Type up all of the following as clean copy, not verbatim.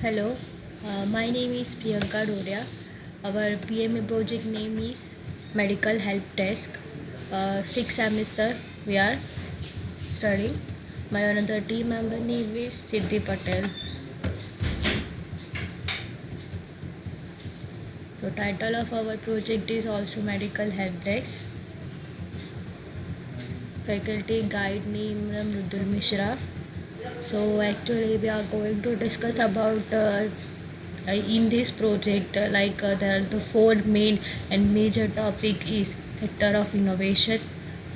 Hello, my name is Priyanka Doria. Our PMA project name is Medical Help Desk. Sixth semester we are studying. My another team member name is Siddhi Patel. So title of our project is also Medical Help Desk. Faculty guide name Mrudul Mishra. So actually we are going to discuss about in this project there are the four main and major topic is sector of innovation.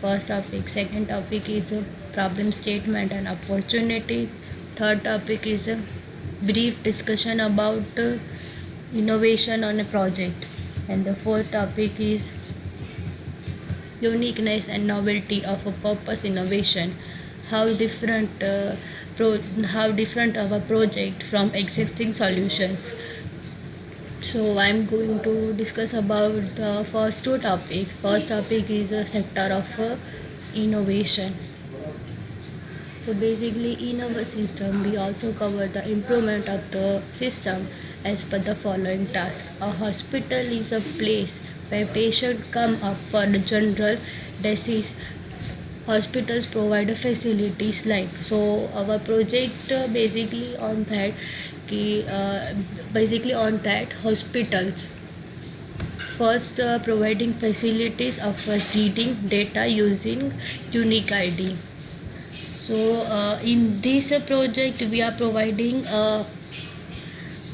First topic, second topic is problem statement and opportunity. Third topic is a brief discussion about innovation on a project, and the fourth topic is uniqueness and novelty of a purpose innovation. How different how different our project from existing solutions. So I'm going to discuss about the first two topic. First topic is a sector of innovation. So basically in our system we also cover the improvement of the system as per the following task. A hospital is a place where patients come up for the general disease. Hospitals provide facilities like, so our project basically on that hospitals first providing facilities of reading data using unique ID. So in this project we are providing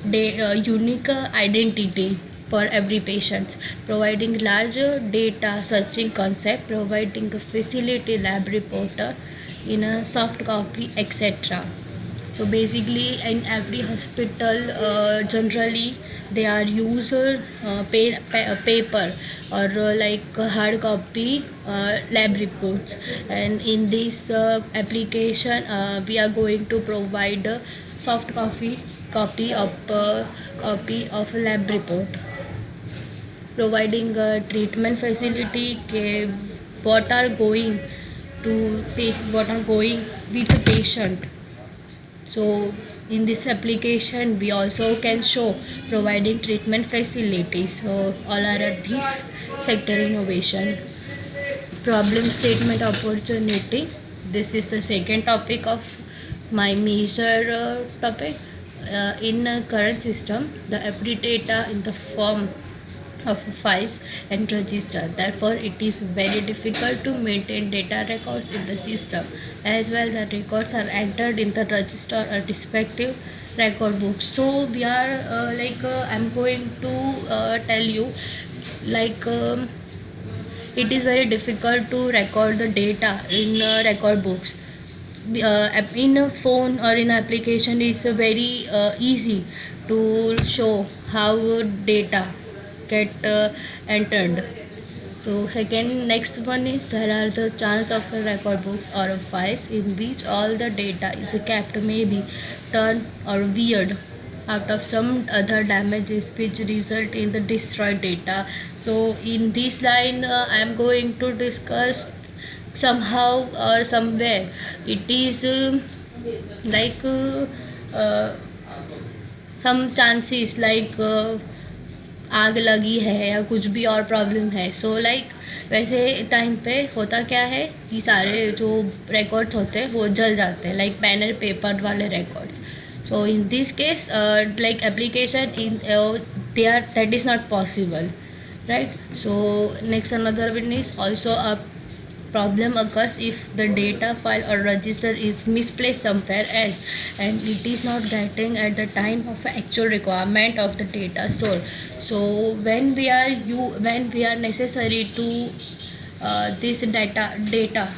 unique identity for every patient, providing larger data searching concept, providing a facility lab reporter in a soft copy, etc. So basically in every hospital generally they are use paper or hard copy lab reports, and in this application we are going to provide a soft copy of lab report, providing a treatment facility what are going what are going with the patient. So in this application we also can show providing treatment facilities. So all are of this sector innovation. Problem statement opportunity, this is the second topic of my major topic. In a current system the every data in the form of files and register, therefore it is very difficult to maintain data records in the system. As well, the records are entered in the register or respective record books. So we are I'm going to tell you it is very difficult to record the data in record books. In a phone or in application it's very easy to show how data get entered. So second, next one is there are the chance of a record books or files in which all the data is kept may be turned or weird out of some other damages which result in the destroyed data. So in this line I am going to discuss somehow or somewhere it is some chances आग लगी है या कुछ भी और problem है. सो वैसे time पे होता क्या है कि सारे जो रिकॉर्ड्स होते हैं वो जल जाते हैं, पेन एंड पेपर वाले records. So in this case application in they are that is not possible, right? So next another one is also a problem occurs if the data file or register is misplaced somewhere else and it is not getting at the time of actual requirement of the data store. So when we are necessary to this data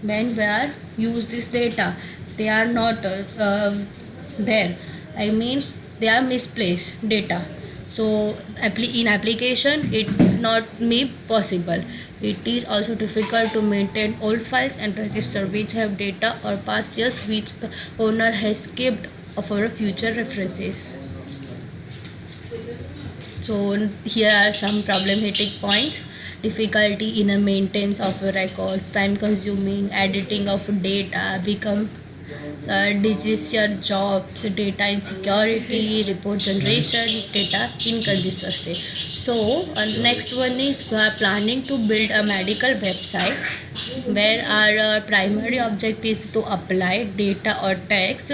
when we are use this data, they are not there, I mean they are misplaced data. So in application it not may possible. It is also difficult to maintain old files and register which have data or past years which the owner has kept for future references. So here are some problematic points. Difficulty in a maintenance of records, time consuming, editing of data become decision jobs, data insecurity, report generation, data inconsistency. So next one is we are planning to build a medical website where our primary object is to apply data or text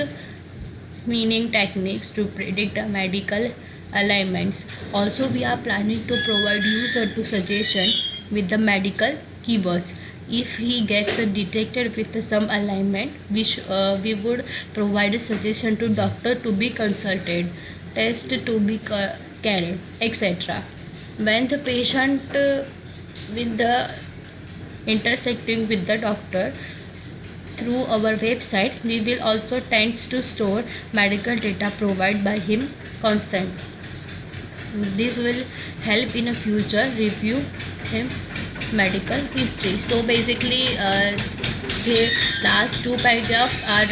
meaning techniques to predict medical alignments. Also, we are planning to provide user to suggestion with the medical keywords. If he gets detected with some alignment, we would provide a suggestion to doctor to be consulted, test to be carried, etc. When the patient with the intersecting with the doctor through our website, we will also tend to store medical data provided by him constant. This will help in a future review him medical history. So basically the last two paragraphs are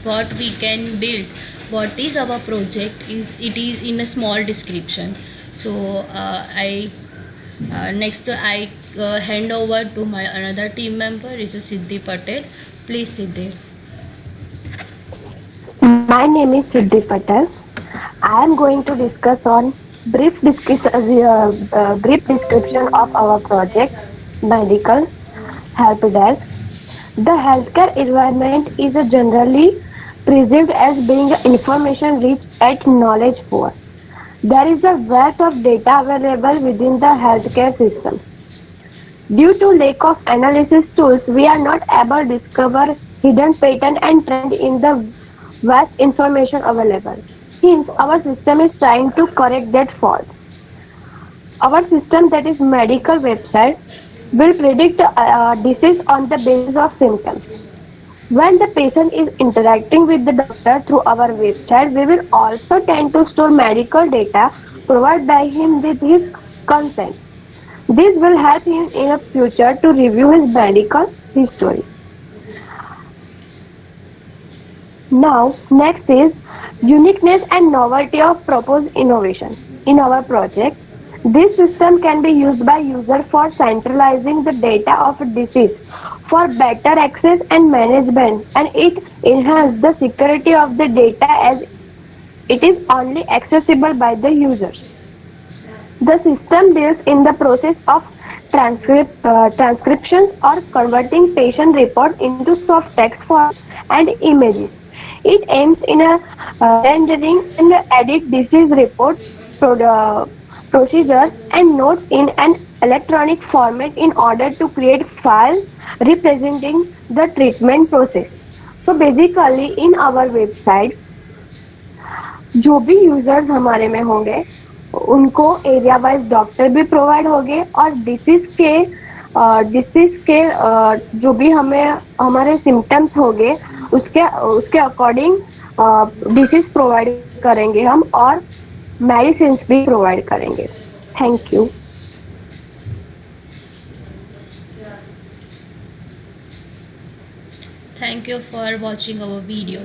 what we can build, what is our project, is it is in a small description. So I next I hand over to my another team member is Siddhi Patel. Please Siddhi. My name is Siddhi Patel. I am going to discuss on brief description of our project, Medical Help Desk. The healthcare environment is generally perceived as being information rich and knowledge poor. There is a wealth of data available within the healthcare system. Due to lack of analysis tools, we are not able to discover hidden pattern and trend in the vast information available. Hence, our system is trying to correct that fault. Our system, that is medical website, will predict disease on the basis of symptoms. When the patient is interacting with the doctor through our website, we will also tend to store medical data provided by him with his consent. This will help him in the future to review his medical history. Now, next is uniqueness and novelty of proposed innovation. In our project, this system can be used by user for centralizing the data of a disease for better access and management, and it enhances the security of the data as it is only accessible by the users. The system deals in the process of transcriptions or converting patient reports into soft text form and images. It aims in rendering and edit disease reports, procedures and notes in an electronic format in order to create files representing the treatment process. So basically in our website, जो भी users हमारे में होंगे उनको area wise doctor भी provide होंगे और disease के जो भी हमें हमारे सिम्टम्स होंगे उसके अकॉर्डिंग डिसीज प्रोवाइड करेंगे हम और मेडिसिन भी प्रोवाइड करेंगे. Thank you. Thank you for watching our video.